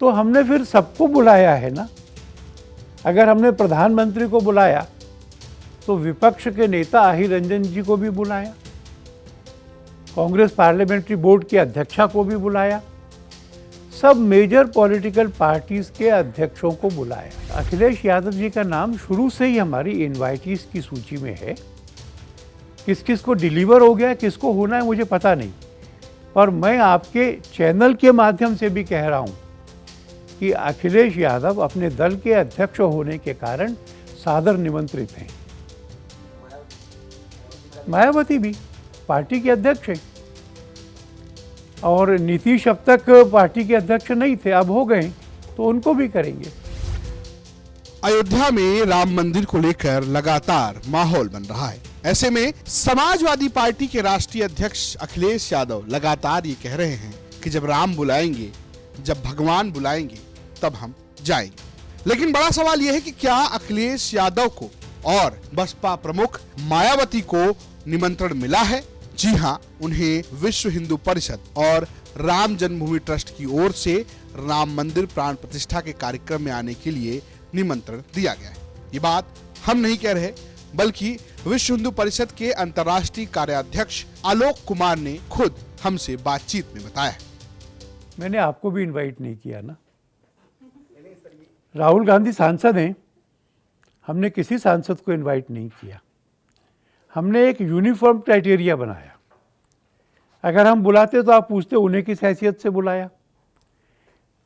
तो हमने फिर सबको बुलाया है ना। अगर हमने प्रधानमंत्री को बुलाया तो विपक्ष के नेता अहिर रंजन जी को भी बुलाया, कांग्रेस पार्लियामेंट्री बोर्ड की अध्यक्षा को भी बुलाया, सब मेजर पॉलिटिकल पार्टीज के अध्यक्षों को बुलाया। अखिलेश यादव जी का नाम शुरू से ही हमारी इनवाइटीज की सूची में है। किस किस को डिलीवर हो गया, किसको होना है मुझे पता नहीं, पर मैं आपके चैनल के माध्यम से भी कह रहा हूं कि अखिलेश यादव अपने दल के अध्यक्ष होने के कारण सादर निमंत्रित हैं। मायावती भी पार्टी के अध्यक्ष हैं और नीतीश अब तक पार्टी के अध्यक्ष नहीं थे, अब हो गए तो उनको भी करेंगे। अयोध्या में राम मंदिर को लेकर लगातार माहौल बन रहा है। ऐसे में समाजवादी पार्टी के राष्ट्रीय अध्यक्ष अखिलेश यादव लगातार ये कह रहे हैं कि जब राम बुलाएंगे, जब भगवान बुलाएंगे तब हम जाएंगे। लेकिन बड़ा सवाल यह है कि क्या अखिलेश यादव को और बसपा प्रमुख मायावती को निमंत्रण मिला है? जी हां, उन्हें विश्व हिंदू परिषद और राम जन्मभूमि ट्रस्ट की ओर से राम मंदिर प्राण प्रतिष्ठा के कार्यक्रम में आने के लिए निमंत्रण दिया गया है। ये बात हम नहीं कह रहे, बल्कि विश्व हिंदू परिषद के अंतर्राष्ट्रीय कार्याध्यक्ष आलोक कुमार ने खुद हमसे बातचीत में बताया। मैंने आपको भी इनवाइट नहीं किया ना। राहुल गांधी सांसद हैं, हमने किसी सांसद को इनवाइट नहीं किया। हमने एक यूनिफॉर्म क्राइटेरिया बनाया। अगर हम बुलाते तो आप पूछते उन्हें किस हैसियत से बुलाया।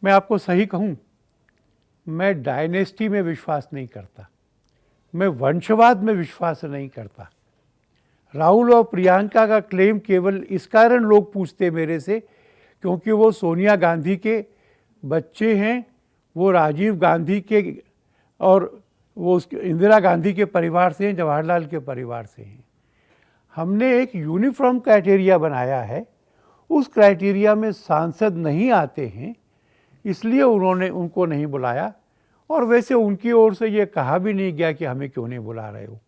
मैं आपको सही कहूं, मैं डायनेस्टी में विश्वास नहीं करता, मैं वंशवाद में विश्वास नहीं करता। राहुल और प्रियंका का क्लेम केवल इस कारण लोग पूछते मेरे से क्योंकि वो सोनिया गांधी के बच्चे हैं, वो राजीव गांधी के और वो इंदिरा गांधी के परिवार से हैं, जवाहरलाल के परिवार से हैं। हमने एक यूनिफॉर्म क्राइटेरिया बनाया है। उस क्राइटेरिया में सांसद नहीं आते हैं, इसलिए उन्होंने उनको नहीं बुलाया। और वैसे उनकी ओर से ये कहा भी नहीं गया कि हमें क्यों नहीं बुला रहे हो।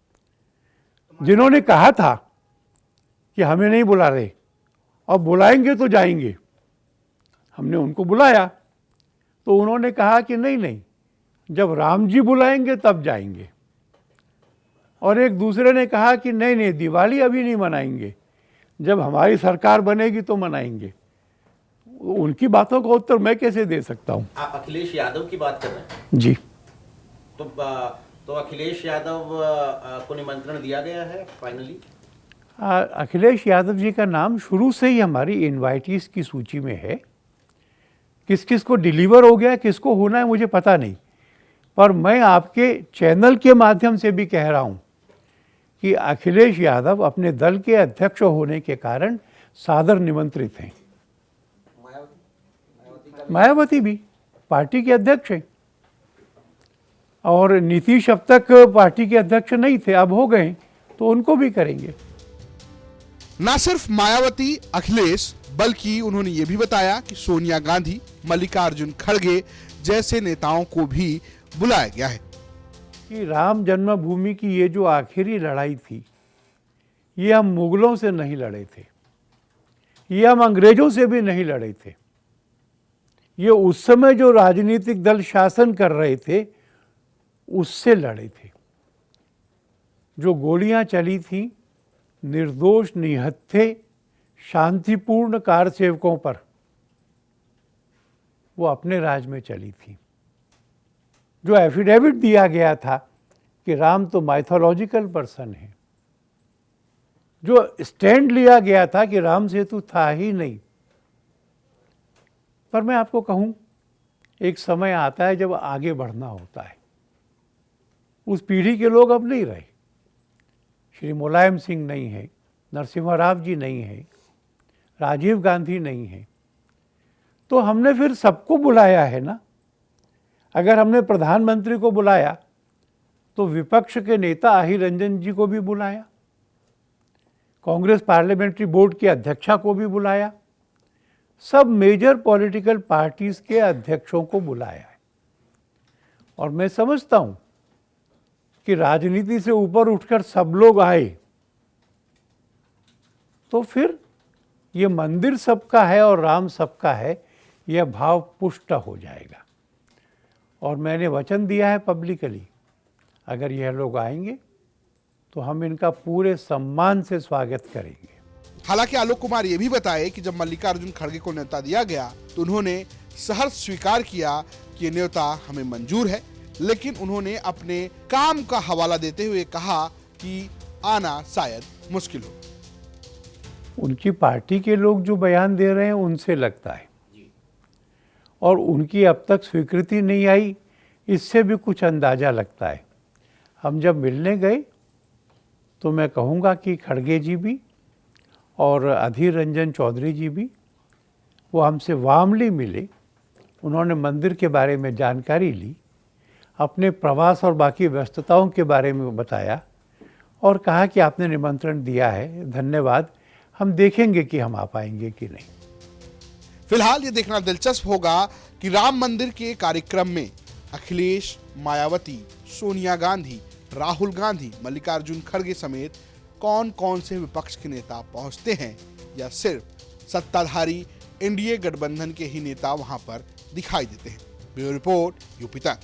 जिन्होंने कहा था कि हमें नहीं बुला रहे और बुलाएंगे तो जाएंगे, हमने उनको बुलाया तो उन्होंने कहा कि नहीं नहीं, जब राम जी बुलाएंगे तब जाएंगे। और एक दूसरे ने कहा कि नहीं नहीं, दिवाली अभी नहीं मनाएंगे, जब हमारी सरकार बनेगी तो मनाएंगे। उनकी बातों का उत्तर मैं कैसे दे सकता हूं? आप अखिलेश यादव की बात कर रहे हैं जी। तो अखिलेश यादव को निमंत्रण दिया गया है फाइनली? अखिलेश यादव जी का नाम शुरू से ही हमारी इनवाइटीज की सूची में है। किस किस को डिलीवर हो गया, किसको होना है मुझे पता नहीं, पर मैं आपके चैनल के माध्यम से भी कह रहा हूं कि अखिलेश यादव अपने दल के अध्यक्ष होने के कारण सादर निमंत्रित हैं। मायावती भी पार्टी के अध्यक्ष हैं और नीतीश अब तक पार्टी के अध्यक्ष नहीं थे, अब हो गए तो उनको भी करेंगे। न सिर्फ मायावती, अखिलेश, बल्कि उन्होंने ये भी बताया कि सोनिया गांधी, मल्लिकार्जुन खड़गे जैसे नेताओं को भी बुलाया गया है। कि राम जन्मभूमि की ये जो आखिरी लड़ाई थी, ये हम मुगलों से नहीं लड़े थे, ये हम अंग्रेजों से भी नहीं लड़े थे, ये उस समय जो राजनीतिक दल शासन कर रहे थे उससे लड़े थे। जो गोलियां चली थी निर्दोष निहत्थे शांतिपूर्ण कारसेवकों पर, वो अपने राज में चली थी। जो एफिडेविट दिया गया था कि राम तो माइथोलॉजिकल पर्सन है, जो स्टैंड लिया गया था कि राम सेतु था ही नहीं। पर मैं आपको कहूं, एक समय आता है जब आगे बढ़ना होता है। उस पीढ़ी के लोग अब नहीं रहे। श्री मुलायम सिंह नहीं है, नरसिम्हा राव जी नहीं है, राजीव गांधी नहीं है, तो हमने फिर सबको बुलाया है ना। अगर हमने प्रधानमंत्री को बुलाया तो विपक्ष के नेता अहिर रंजन जी को भी बुलाया, कांग्रेस पार्लियामेंट्री बोर्ड की अध्यक्षा को भी बुलाया, सब मेजर पॉलिटिकल पार्टीज के अध्यक्षों को बुलाया है। और मैं समझता हूं कि राजनीति से ऊपर उठकर सब लोग आए तो फिर ये मंदिर सबका है और राम सबका है, यह भाव पुष्ट हो जाएगा। और मैंने वचन दिया है पब्लिकली, अगर यह लोग आएंगे तो हम इनका पूरे सम्मान से स्वागत करेंगे। हालांकि आलोक कुमार ये भी बताए कि जब मल्लिकार्जुन खड़गे को न्योता दिया गया तो उन्होंने सहर्ष स्वीकार किया कि ये न्योता हमें मंजूर है, लेकिन उन्होंने अपने काम का हवाला देते हुए कहा कि आना शायद मुश्किल हो। उनकी पार्टी के लोग जो बयान दे रहे हैं उनसे लगता है, और उनकी अब तक स्वीकृति नहीं आई, इससे भी कुछ अंदाज़ा लगता है। हम जब मिलने गए तो मैं कहूँगा कि खड़गे जी भी और अधीर रंजन चौधरी जी भी, वो हमसे वार्मली मिले, उन्होंने मंदिर के बारे में जानकारी ली, अपने प्रवास और बाकी व्यस्तताओं के बारे में बताया और कहा कि आपने निमंत्रण दिया है, धन्यवाद, हम देखेंगे कि हम आ पाएंगे कि नहीं। फिलहाल ये देखना दिलचस्प होगा कि राम मंदिर के कार्यक्रम में अखिलेश, मायावती, सोनिया गांधी, राहुल गांधी, मल्लिकार्जुन खड़गे समेत कौन कौन से विपक्ष के नेता पहुंचते हैं, या सिर्फ सत्ताधारी एनडीए गठबंधन के ही नेता वहां पर दिखाई देते हैं। ब्यूरो रिपोर्ट, यूपी तक।